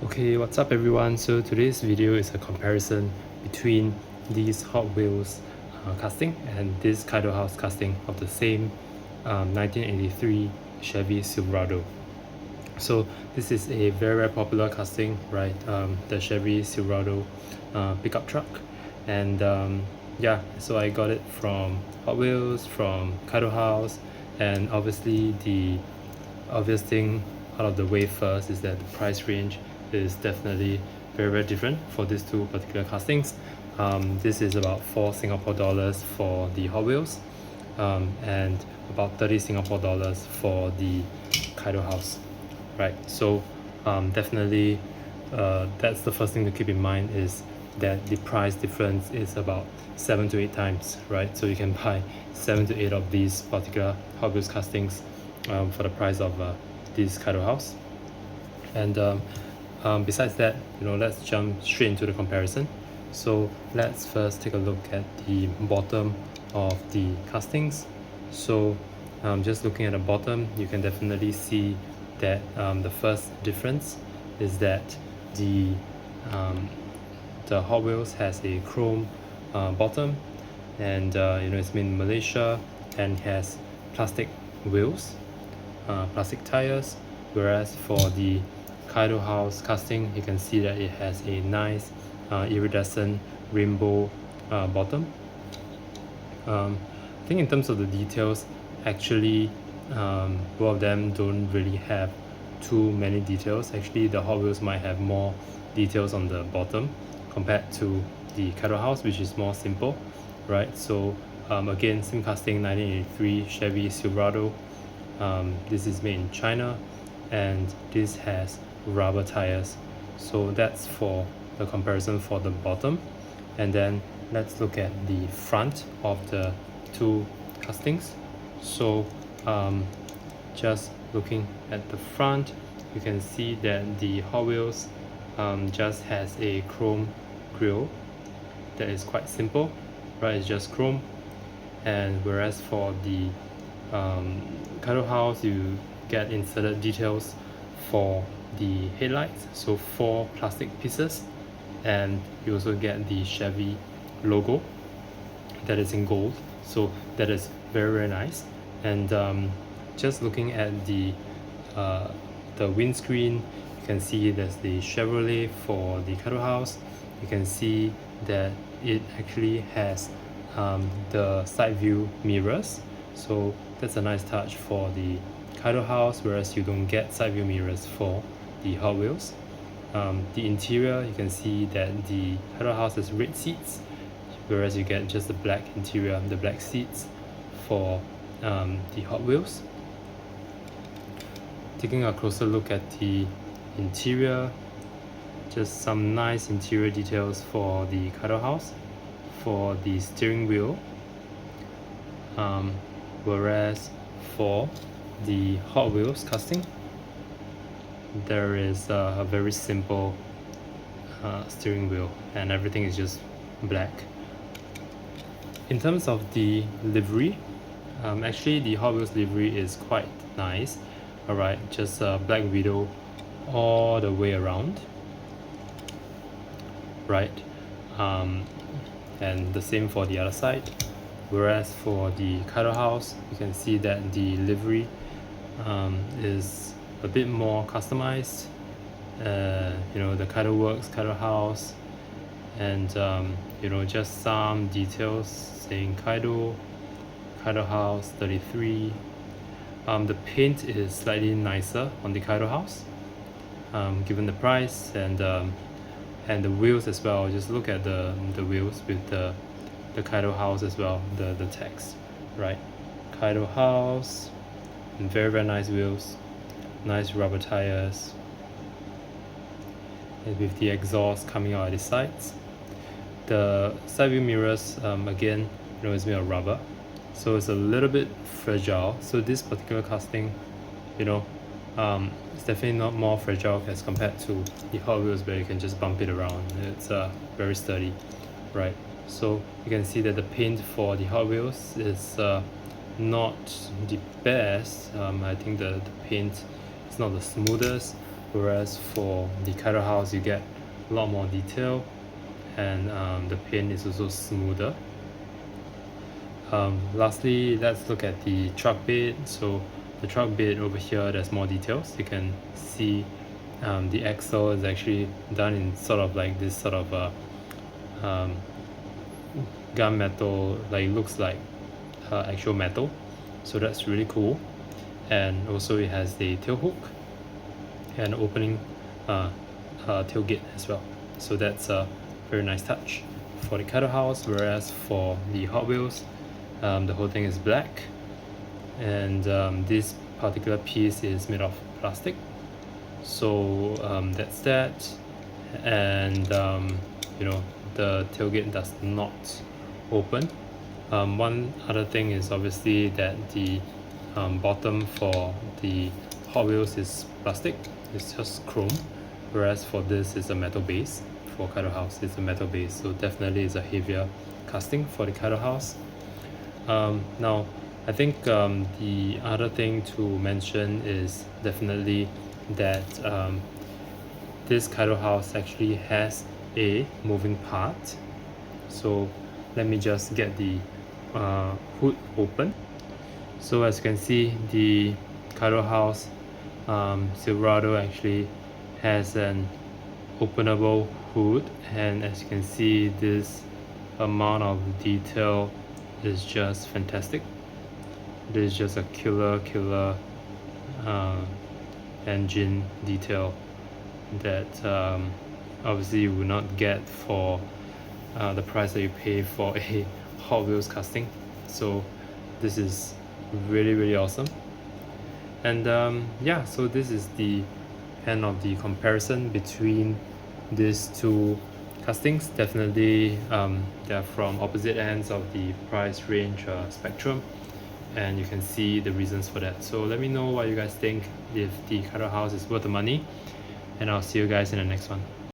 Okay, what's up everyone? So today's video is a comparison between these Hot Wheels casting and this Kaido House casting of the same 1983 Chevy Silverado. So this is a very popular casting, right? The Chevy Silverado pickup truck, and yeah, so I got it from Hot Wheels, from Kaido House, and obviously the obvious thing out of the way first is that the price range is definitely very different for these two particular castings. This is about 4 Singapore dollars for the Hot Wheels, and about 30 Singapore dollars for the Kaido House, right? So definitely that's the first thing to keep in mind, is that the price difference is about 7 to 8 times, right? So you can buy 7 to 8 of these particular Hot Wheels castings for the price of this Kaido House. And besides that, let's jump straight into the comparison. So let's first take a look at the bottom of the castings. So just looking at the bottom, you can definitely see that the first difference is that the Hot Wheels has a chrome bottom, and it's made in Malaysia and has plastic wheels, plastic tires, whereas for the Kaido House casting, you can see that it has a nice iridescent rainbow bottom. I think in terms of the details, actually both of them don't really have too many details. Actually, the Hot Wheels might have more details on the bottom compared to the Kaido House, which is more simple, right? So again, same casting, 1983 Chevy Silverado. This is made in China, and this has rubber tires. So that's for the comparison for the bottom. And then let's look at the front of the two castings. So just looking at the front, you can see that the Hot Wheels just has a chrome grille that is quite simple, right? It's just chrome. And whereas for the Kaido House, you get inserted details for the headlights, so 4 plastic pieces, and you also get the Chevy logo that is in gold, so that is very nice. And just looking at the windscreen, you can see there's the Chevrolet for the Kaido House. You can see that it actually has the side view mirrors, so that's a nice touch for the Kaido House, whereas you don't get side view mirrors for the Hot Wheels. The interior, you can see that the Kaido House has red seats, whereas you get just the black interior, the black seats for the Hot Wheels. Taking a closer look at the interior, just some nice interior details for the Kaido House. For the steering wheel, whereas for the Hot Wheels casting, there is a very simple steering wheel, and everything is just black. In terms of the livery, actually the Hot Wheels livery is quite nice. Alright, just black widow all the way around, right? And the same for the other side. Whereas for the Kaido House, you can see that the livery is a bit more customized. The Kaido Works, Kaido House, and just some details saying Kaido House 33. The paint is slightly nicer on the Kaido House, given the price, and the wheels as well. Just look at the wheels with the Kaido House as well, the text, right? Kaido House, and very nice wheels, nice rubber tires, and with the exhaust coming out at the sides. The side view mirrors, again, it's made of rubber, so it's a little bit fragile. So this particular casting, it's definitely not more fragile as compared to the Hot Wheels, where you can just bump it around. It's very sturdy, right? So you can see that the paint for the Hot Wheels is not the best. I think the paint is not the smoothest, whereas for the Kaido house you get a lot more detail, and the paint is also smoother. Lastly, let's look at the truck bed. So the truck bed over here, there's more details. You can see the axle is actually done in sort of like this sort of gunmetal, like looks like actual metal, so that's really cool. And also it has the tail hook and opening tailgate as well, so that's a very nice touch for the Kaido house. Whereas for the Hot Wheels, the whole thing is black, and this particular piece is made of plastic, so that's that. And you know, the tailgate does not open. One other thing is obviously that the bottom for the Hot Wheels is plastic, it's just chrome, whereas for this is a metal base. For Kaido house it's a metal base, so definitely is a heavier casting for the Kaido house. Now I think the other thing to mention is definitely that this Kaido house actually has a moving part. So let me just get the hood open. So as you can see, the Kaido house Silverado actually has an openable hood, and as you can see, this amount of detail is just fantastic. It is just a killer engine detail that obviously you will not get for the price that you pay for a Hot Wheels casting. So this is really awesome. And yeah, so this is the end of the comparison between these two castings. Definitely they are from opposite ends of the price range spectrum, and you can see the reasons for that. So let me know what you guys think, if the Kaido house is worth the money, and I'll see you guys in the next one.